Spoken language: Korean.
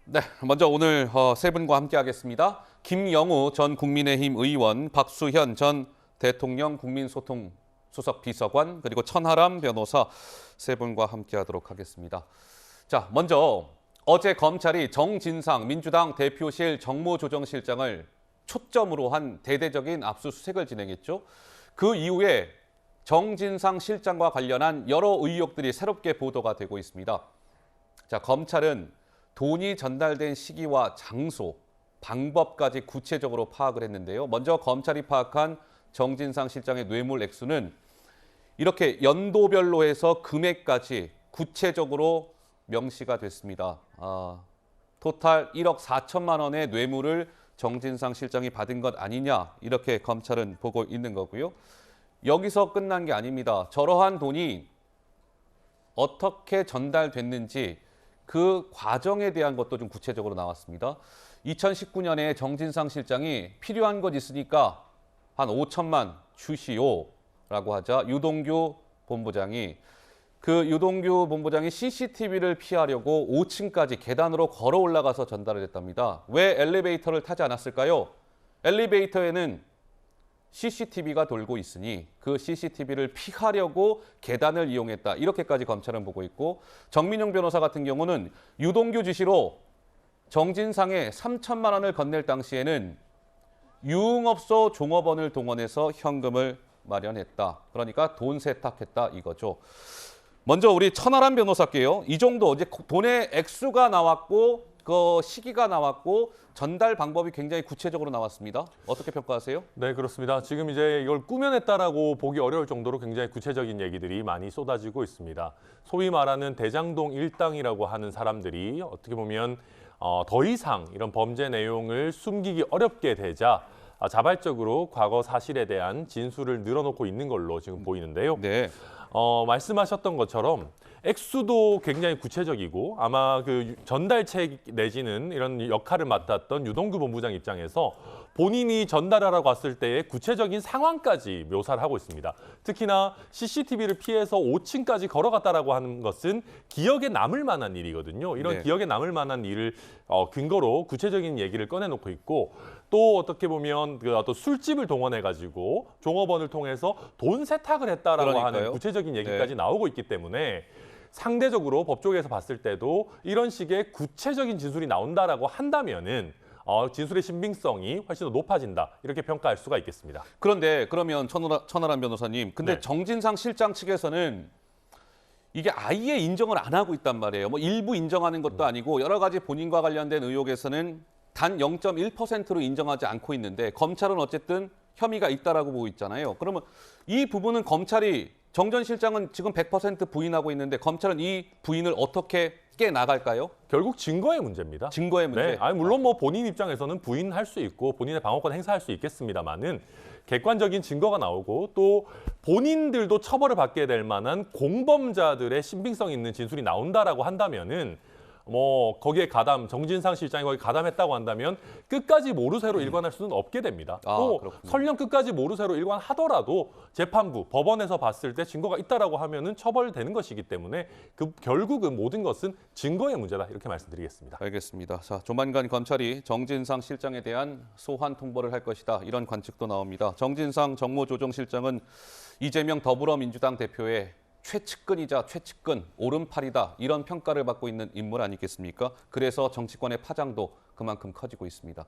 네, 먼저 오늘 세 분과 함께하겠습니다. 김영우 전 국민의힘 의원, 박수현 전 대통령 국민소통 수석 비서관, 그리고 천하람 변호사 세 분과 함께하도록 하겠습니다. 자, 먼저 어제 검찰이 정진상 민주당 대표실 정무조정실장을 초점으로 한 대대적인 압수수색을 진행했죠. 그 이후에 정진상 실장과 관련한 여러 의혹들이 새롭게 보도가 되고 있습니다. 자, 검찰은 돈이 전달된 시기와 장소, 방법까지 구체적으로 파악을 했는데요. 먼저 검찰이 파악한 정진상 실장의 뇌물 액수는 이렇게 연도별로 해서 금액까지 구체적으로 명시가 됐습니다. 토탈 1억 4천만 원의 뇌물을 정진상 실장이 받은 것 아니냐, 이렇게 검찰은 보고 있는 거고요. 여기서 끝난 게 아닙니다. 저러한 돈이 어떻게 전달됐는지 그 과정에 대한 것도 좀 구체적으로 나왔습니다. 2019년에 정진상 실장이 필요한 것 있으니까 한 5천만 주시오라고 하자 유동규 본부장이 CCTV를 피하려고 5층까지 계단으로 걸어 올라가서 전달을 했답니다. 왜 엘리베이터를 타지 않았을까요? 엘리베이터에는 CCTV가 돌고 있으니 그 CCTV를 피하려고 계단을 이용했다. 이렇게까지 검찰은 보고 있고, 정민용 변호사 같은 경우는 유동규 지시로 정진상에 3천만 원을 건넬 당시에는 유흥업소 종업원을 동원해서 현금을 마련했다. 그러니까 돈 세탁했다 이거죠. 먼저 우리 천하람 변호사께요. 이 정도 이제 돈의 액수가 나왔고 그 시기가 나왔고 전달 방법이 굉장히 구체적으로 나왔습니다. 어떻게 평가하세요? 네, 그렇습니다. 지금 이제 이걸 꾸며냈다라고 보기 어려울 정도로 굉장히 구체적인 얘기들이 많이 쏟아지고 있습니다. 소위 말하는 대장동 일당이라고 하는 사람들이 어떻게 보면 더 이상 이런 범죄 내용을 숨기기 어렵게 되자 자발적으로 과거 사실에 대한 진술을 늘어놓고 있는 걸로 지금 보이는데요. 네. 말씀하셨던 것처럼 액수도 굉장히 구체적이고, 아마 그 전달책 내지는 이런 역할을 맡았던 유동규 본부장 입장에서 본인이 전달하라고 왔을 때의 구체적인 상황까지 묘사를 하고 있습니다. 특히나 CCTV를 피해서 5층까지 걸어갔다라고 하는 것은 기억에 남을 만한 일이거든요. 이런 네. 기억에 남을 만한 일을 근거로 구체적인 얘기를 꺼내놓고 있고, 또 어떻게 보면 그 어떤 술집을 동원해가지고 종업원을 통해서 돈 세탁을 했다라고 그러니까요. 하는 구체적인 얘기까지 네. 나오고 있기 때문에 상대적으로 법조계에서 봤을 때도 이런 식의 구체적인 진술이 나온다라고 한다면은 진술의 신빙성이 훨씬 더 높아진다, 이렇게 평가할 수가 있겠습니다. 그런데 그러면 천하람 변호사님, 근데 네. 정진상 실장 측에서는 이게 아예 인정을 안 하고 있단 말이에요. 뭐 일부 인정하는 것도 아니고 여러 가지 본인과 관련된 의혹에서는 단 0.1%로 인정하지 않고 있는데 검찰은 어쨌든 혐의가 있다라고 보고 있잖아요. 그러면 이 부분은 검찰이, 정 전 실장은 지금 100% 부인하고 있는데 검찰은 이 부인을 어떻게 깨 나갈까요? 결국 증거의 문제입니다. 증거의 문제. 네, 아니 물론 뭐 본인 입장에서는 부인할 수 있고 본인의 방어권 행사할 수 있겠습니다만은, 객관적인 증거가 나오고 또 본인들도 처벌을 받게 될 만한 공범자들의 신빙성 있는 진술이 나온다라고 한다면은, 뭐 거기에 정진상 실장이 거기 가담했다고 한다면 끝까지 모르쇠로 일관할 수는 없게 됩니다. 또 그렇군요. 설령 끝까지 모르쇠로 일관하더라도 재판부, 법원에서 봤을 때 증거가 있다라고 하면은 처벌되는 것이기 때문에 결국은 모든 것은 증거의 문제다, 이렇게 말씀드리겠습니다. 알겠습니다. 자, 조만간 검찰이 정진상 실장에 대한 소환 통보를 할 것이다, 이런 관측도 나옵니다. 정진상 정무조정실장은 이재명 더불어민주당 대표의 최측근이자 최측근, 오른팔이다, 이런 평가를 받고 있는 인물 아니겠습니까? 그래서 정치권의 파장도 그만큼 커지고 있습니다.